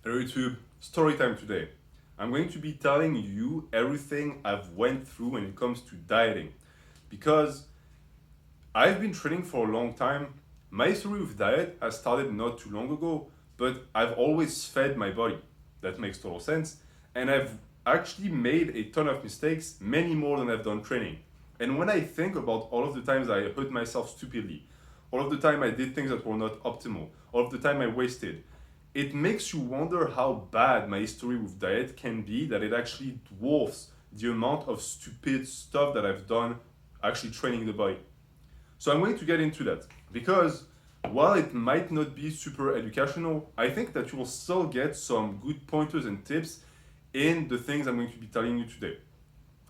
Hello YouTube, story time today. I'm going to be telling you everything I've went through when it comes to dieting because I've been training for a long time. My history with diet has started not too long ago, but I've always fed my body. That makes total sense. And I've actually made a ton of mistakes, many more than I've done training. And when I think about all of the times I hurt myself stupidly, all of the time I did things that were not optimal, all of the time I wasted, it makes you wonder how bad my history with diet can be, that it actually dwarfs the amount of stupid stuff that I've done actually training the body. So I'm going to get into that because while it might not be super educational, I think that you will still get some good pointers and tips in the things I'm going to be telling you today.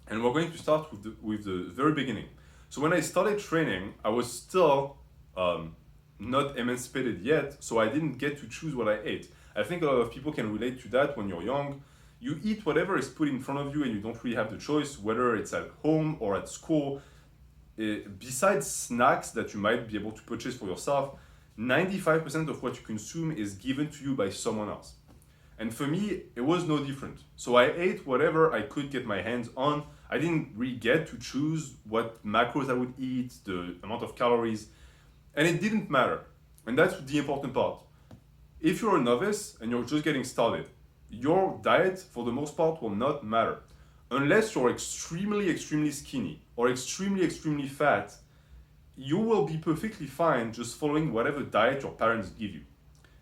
And we're going to start with the very beginning. So when I started training, I was still not emancipated yet, so I didn't get to choose what I ate. I think a lot of people can relate to that when you're young. You eat whatever is put in front of you and you don't really have the choice, whether it's at home or at school. Besides snacks that you might be able to purchase for yourself, 95% of what you consume is given to you by someone else. And for me, it was no different. So I ate whatever I could get my hands on. I didn't really get to choose what macros I would eat, the amount of calories, and it didn't matter. And that's the important part. If you're a novice and you're just getting started, your diet, for the most part, will not matter. Unless you're extremely skinny or extremely fat, you will be perfectly fine just following whatever diet your parents give you.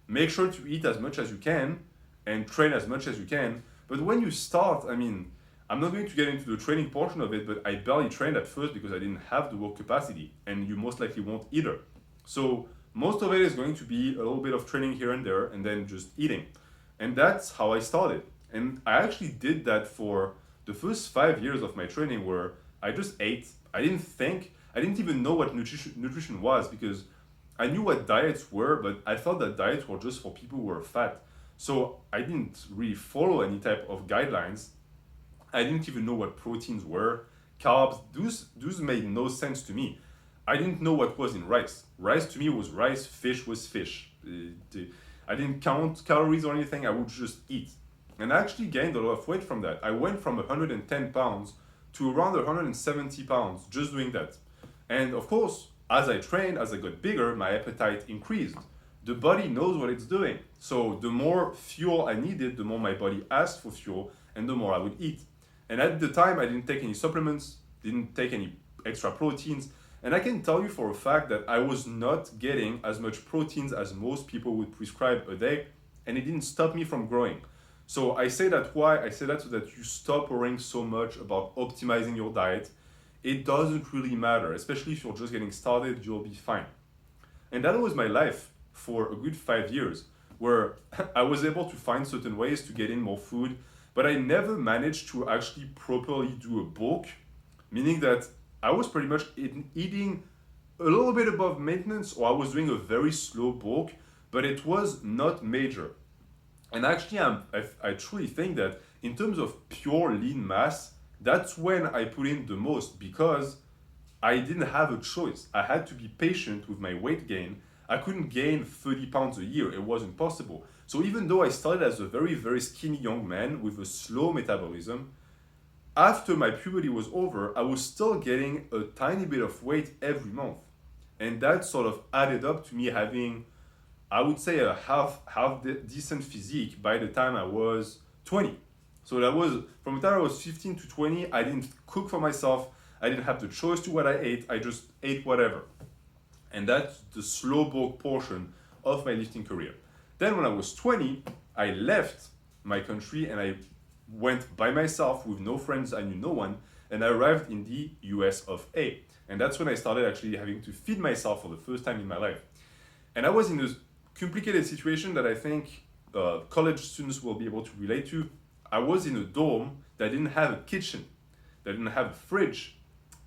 Make sure to eat as much as you can and train as much as you can. But when you start, I'm not going to get into the training portion of it, but I barely trained at first because I didn't have the work capacity, and you most likely won't either. So most of it is going to be a little bit of training here and there, and then just eating. And that's how I started. And I actually did that for the first 5 years of my training, where I just ate. I didn't think, I didn't even know what nutrition was, because I knew what diets were, but I thought that diets were just for people who were fat. So I didn't really follow any type of guidelines. I didn't even know what proteins were, carbs. Those made no sense to me. I didn't know what was in rice. Rice to me was rice, fish was fish. I didn't count calories or anything, I would just eat. And I actually gained a lot of weight from that. I went from 110 pounds to around 170 pounds just doing that. And of course, as I trained, as I got bigger, my appetite increased. The body knows what it's doing. So the more fuel I needed, the more my body asked for fuel, and the more I would eat. And at the time, I didn't take any supplements, didn't take any extra proteins. And I can tell you for a fact that I was not getting as much proteins as most people would prescribe a day, and it didn't stop me from growing. So I say that why? I say that so that you stop worrying so much about optimizing your diet. It doesn't really matter, especially if you're just getting started, you'll be fine. And that was my life for a good 5 years, where I was able to find certain ways to get in more food, but I never managed to actually properly do a bulk, meaning that I was pretty much eating a little bit above maintenance, or I was doing a very slow bulk, but it was not major. And actually, I truly think that in terms of pure lean mass, that's when I put in the most, because I didn't have a choice. I had to be patient with my weight gain. I couldn't gain 30 pounds a year. It wasn't possible. So even though I started as a very skinny young man with a slow metabolism, after my puberty was over, I was still getting a tiny bit of weight every month. And that sort of added up to me having, I would say, a half decent physique by the time I was 20. So that was, from the time I was 15 to 20, I didn't cook for myself. I didn't have the choice to what I ate. I just ate whatever. And that's the slow bulk portion of my lifting career. Then when I was 20, I left my country and I went by myself with no friends, I knew no one, and I arrived in the US of A. And that's when I started actually having to feed myself for the first time in my life. And I was in this complicated situation that I think college students will be able to relate to. I was in a dorm that didn't have a kitchen, that didn't have a fridge,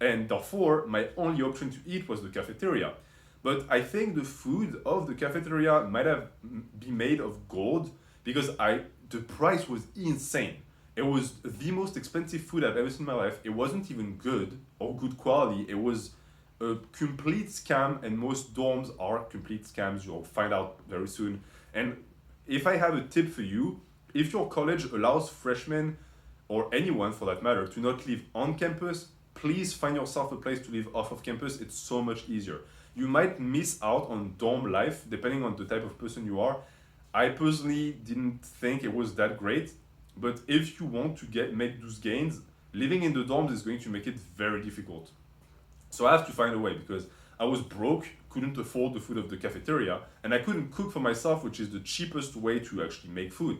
and therefore my only option to eat was the cafeteria. But I think the food of the cafeteria might have been made of gold, because the price was insane. It was the most expensive food I've ever seen in my life. It wasn't even good or good quality. It was a complete scam, and most dorms are complete scams. You'll find out very soon. And if I have a tip for you, if your college allows freshmen or anyone for that matter to not live on campus, please find yourself a place to live off of campus. It's so much easier. You might miss out on dorm life depending on the type of person you are. I personally didn't think it was that great, but if you want to make those gains, living in the dorms is going to make it very difficult. So I have to find a way because I was broke, couldn't afford the food of the cafeteria, and I couldn't cook for myself, which is the cheapest way to actually make food.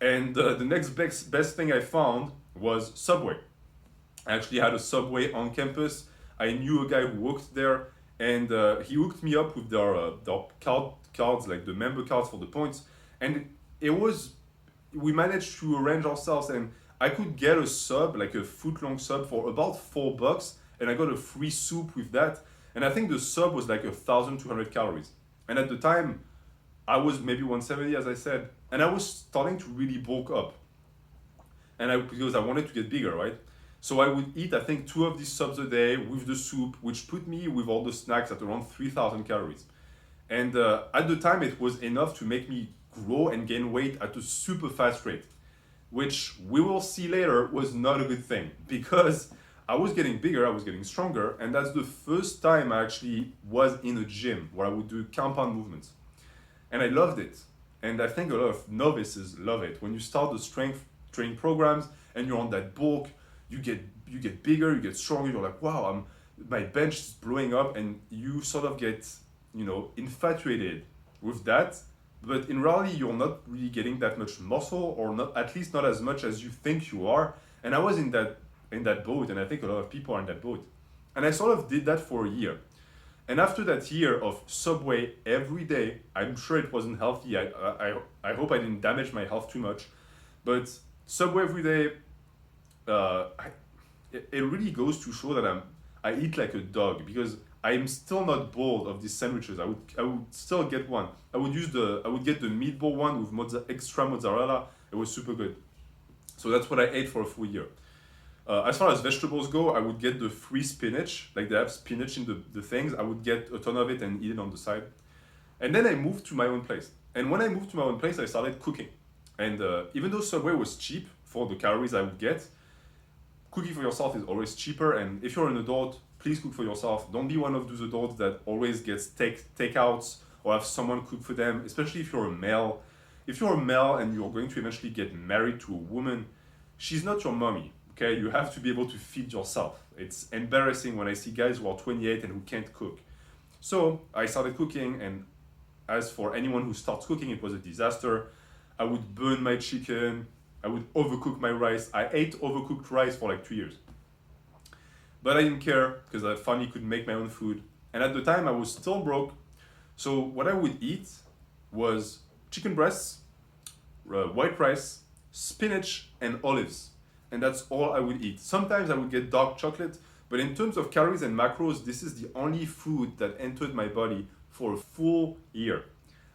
And the next best thing I found was Subway. I actually had a Subway on campus. I knew a guy who worked there, and he hooked me up with their cards, like the member cards for the points. And it was, we managed to arrange ourselves, and I could get a sub, like a foot-long sub, for about $4, and I got a free soup with that. And I think the sub was like 1,200 calories. And at the time, I was maybe 170, as I said, and I was starting to really bulk up. Because I wanted to get bigger, right? So I would eat, I think, 2 of these subs a day with the soup, which put me with all the snacks at around 3,000 calories. And at the time, it was enough to make me grow and gain weight at a super fast rate, which we will see later was not a good thing because I was getting bigger, I was getting stronger, and that's the first time I actually was in a gym where I would do compound movements. And I loved it. And I think a lot of novices love it. When you start the strength training programs and you're on that bulk, you get bigger, you get stronger, you're like, wow, my bench is blowing up, and you sort of get, infatuated with that. But in reality, you're not really getting that much muscle, or not, at least not as much as you think you are. And I was in that boat, and I think a lot of people are in that boat. And I sort of did that for a year. And after that year of Subway every day, I'm sure it wasn't healthy. I hope I didn't damage my health too much. But Subway every day, it really goes to show that I eat like a dog because I'm still not bored of these sandwiches. I would still get one. I would get the meatball one with extra mozzarella. It was super good. So that's what I ate for a full year. As far as vegetables go, I would get the free spinach, like they have spinach in the things. I would get a ton of it and eat it on the side. And then I moved to my own place. And when I moved to my own place, I started cooking. And even though Subway was cheap for the calories I would get, cooking for yourself is always cheaper. And if you're an adult, please cook for yourself. Don't be one of those adults that always gets takeouts or have someone cook for them, especially if you're a male. If you're a male and you're going to eventually get married to a woman, she's not your mommy. Okay, you have to be able to feed yourself. It's embarrassing when I see guys who are 28 and who can't cook. So I started cooking, and as for anyone who starts cooking, it was a disaster. I would burn my chicken. I would overcook my rice. I ate overcooked rice for like 2 years. But I didn't care because I finally could make my own food. And at the time, I was still broke. So what I would eat was chicken breasts, white rice, spinach, and olives. And that's all I would eat. Sometimes I would get dark chocolate, but in terms of calories and macros, this is the only food that entered my body for a full year.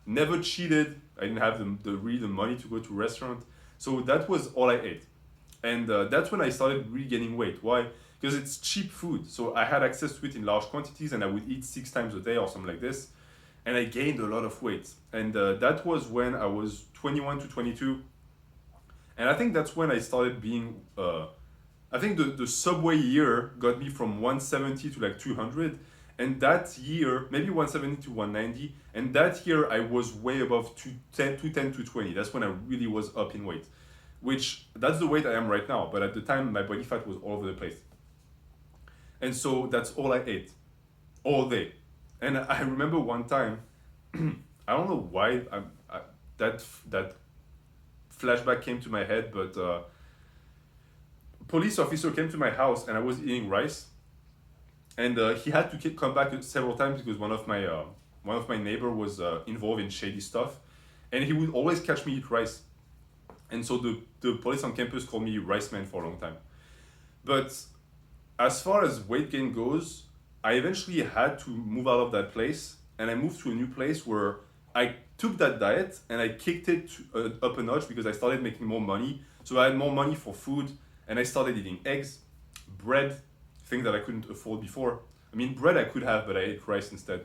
Never cheated. I didn't have the money to go to a restaurant. So that was all I ate. And that's when I started really gaining weight. Why? Because it's cheap food. So I had access to it in large quantities, and I would eat 6 times a day or something like this. And I gained a lot of weight. And that was when I was 21 to 22. And I think that's when I started being, I think the Subway year got me from 170 to like 200. And that year, maybe 170 to 190. And that year I was way above 210, 220. That's when I really was up in weight. Which, that's the weight I am right now. But at the time, my body fat was all over the place. And so that's all I ate. All day. And I remember one time, I don't know why that flashback came to my head, but a police officer came to my house and I was eating rice, and he had to come back several times because one of my neighbor was involved in shady stuff, and he would always catch me eat rice, and so the police on campus called me Rice Man for a long time. But as far as weight gain goes, I eventually had to move out of that place, and I moved to a new place where I took that diet and I kicked it up a notch because I started making more money. So I had more money for food, and I started eating eggs, bread, things that I couldn't afford before. I mean, bread I could have, but I ate rice instead.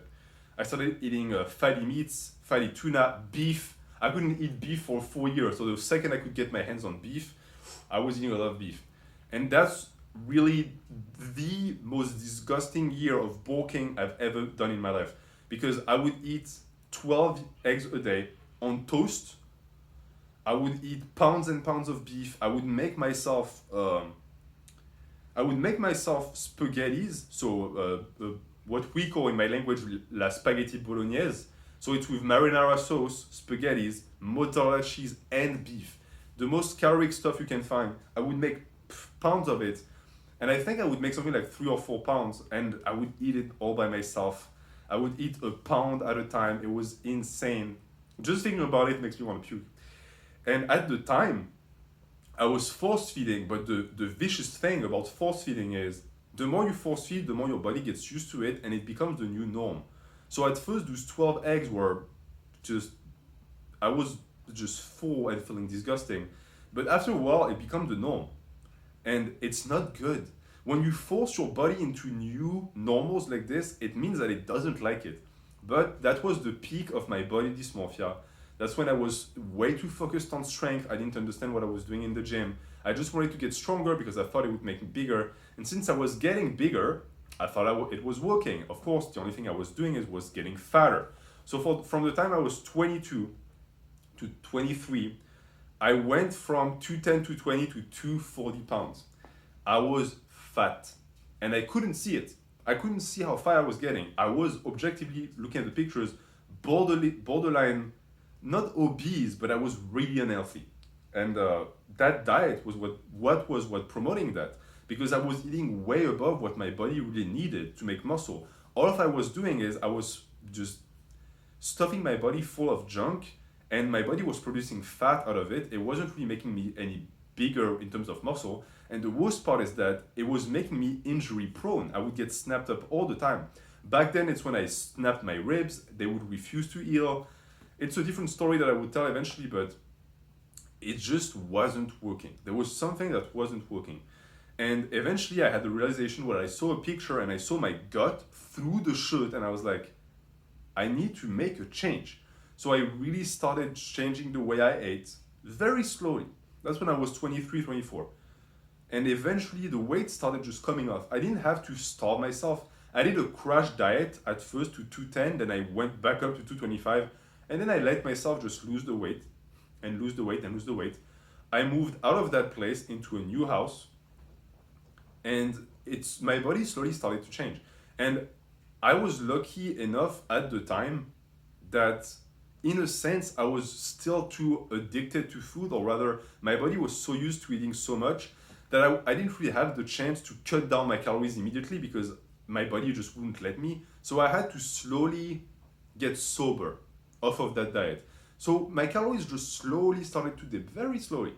I started eating fatty meats, fatty tuna, beef. I couldn't eat beef for 4 years. So the second I could get my hands on beef, I was eating a lot of beef. And that's really the most disgusting year of bulking I've ever done in my life. Because I would eat 12 eggs a day on toast. I would eat pounds and pounds of beef. I would make myself spaghettis. So what we call in my language la spaghetti bolognese. So it's with marinara sauce, spaghettis, mozzarella cheese, and beef. The most caloric stuff you can find. I would make pounds of it. And I think I would make something like 3 or 4 pounds, and I would eat it all by myself. I would eat a pound at a time. It was insane. Just thinking about it makes me want to puke. And at the time, I was force feeding, but the vicious thing about force feeding is the more you force feed, the more your body gets used to it and it becomes the new norm. So at first, those 12 eggs were just, I was just full and feeling disgusting. But after a while, it becomes the norm. And it's not good. When you force your body into new normals like this, it means that it doesn't like it. But that was the peak of my body dysmorphia. That's when I was way too focused on strength. I didn't understand what I was doing in the gym. I just wanted to get stronger because I thought it would make me bigger. And since I was getting bigger, I thought it was working. Of course, the only thing I was doing was getting fatter. So from the time I was 22 to 23, I went from 210 to 20 to 240 pounds. I was fat and I couldn't see it. I couldn't see how fat I was getting. I was objectively looking at the pictures, borderline, not obese, but I was really unhealthy. And that diet was what promoting that, because I was eating way above what my body really needed to make muscle. All I was doing is I was just stuffing my body full of junk, and my body was producing fat out of it. It wasn't really making me any bigger in terms of muscle. And the worst part is that it was making me injury prone. I would get snapped up all the time. Back then, it's when I snapped my ribs. They would refuse to heal. It's a different story that I would tell eventually, but it just wasn't working. There was something that wasn't working. And eventually I had the realization where I saw a picture and I saw my gut through the shirt, and I was like, I need to make a change. So I really started changing the way I ate very slowly. That's when I was 23, 24. And eventually the weight started just coming off. I didn't have to starve myself. I did a crash diet at first to 210, then I went back up to 225, and then I let myself just lose the weight and lose the weight and lose the weight. I moved out of that place into a new house, and my body slowly started to change. And I was lucky enough at the time that in a sense I was still too addicted to food, or rather my body was so used to eating so much that I didn't really have the chance to cut down my calories immediately because my body just wouldn't let me. So I had to slowly get sober off of that diet. So my calories just slowly started to dip, very slowly.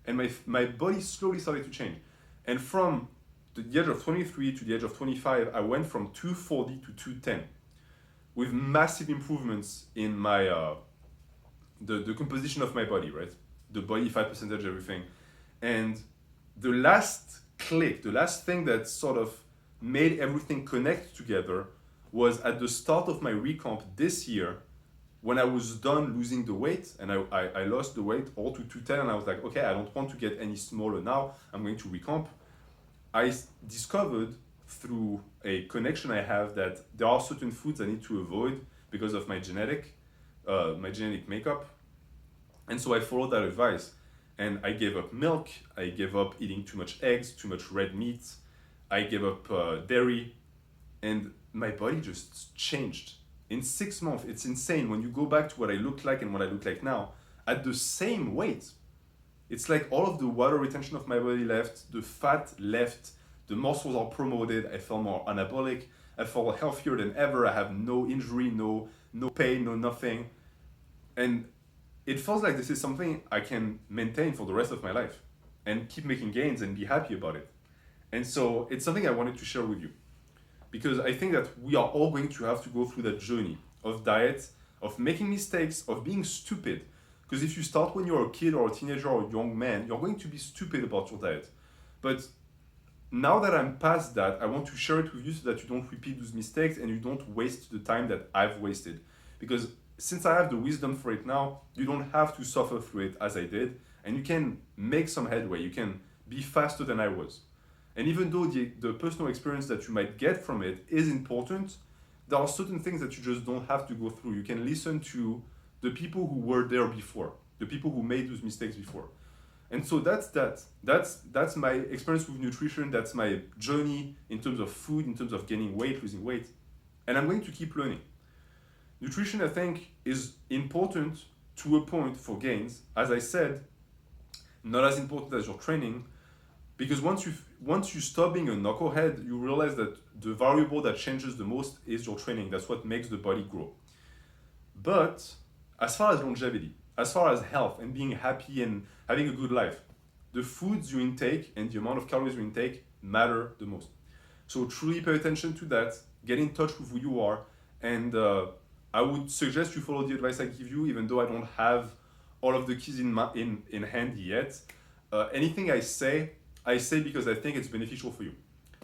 And my body slowly started to change. And from the age of 23 to the age of 25, I went from 240 to 210 with massive improvements in my the composition of my body, right? The body fat percentage, everything. And the last click, the last thing that sort of made everything connect together was at the start of my recomp this year, when I was done losing the weight, and I lost the weight all to 210, and I was like, okay, I don't want to get any smaller now, I'm going to recomp. I discovered through a connection I have that there are certain foods I need to avoid because of my genetic makeup. And so I followed that advice, and I gave up milk, I gave up eating too much eggs, too much red meat, I gave up dairy, and my body just changed. In 6 months, it's insane. When you go back to what I looked like and what I look like now, at the same weight, it's like all of the water retention of my body left, the fat left, the muscles are promoted, I felt more anabolic, I felt healthier than ever, I have no injury, no pain, no nothing. And it feels like this is something I can maintain for the rest of my life and keep making gains and be happy about it. And so it's something I wanted to share with you, because I think that we are all going to have to go through that journey of diet, of making mistakes, of being stupid. Because if you start when you're a kid or a teenager or a young man, you're going to be stupid about your diet. But now that I'm past that, I want to share it with you so that you don't repeat those mistakes and you don't waste the time that I've wasted. Because since I have the wisdom for it now, you don't have to suffer through it as I did, and you can make some headway. You can be faster than I was. And even though the personal experience that you might get from it is important, there are certain things that you just don't have to go through. You can listen to the people who were there before, the people who made those mistakes before. And so that's my experience with nutrition. That's my journey in terms of food, in terms of gaining weight, losing weight. And I'm going to keep learning. Nutrition, I think, is important to a point for gains. As I said, not as important as your training, because once you stop being a knucklehead, you realize that the variable that changes the most is your training. That's what makes the body grow. But as far as longevity, as far as health and being happy and having a good life, the foods you intake and the amount of calories you intake matter the most. So truly pay attention to that, get in touch with who you are, and I would suggest you follow the advice I give you, even though I don't have all of the keys in hand yet. Anything I say because I think it's beneficial for you.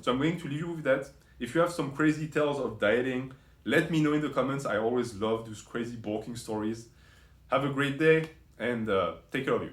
So I'm going to leave you with that. If you have some crazy tales of dieting, let me know in the comments. I always love those crazy bulking stories. Have a great day and take care of you.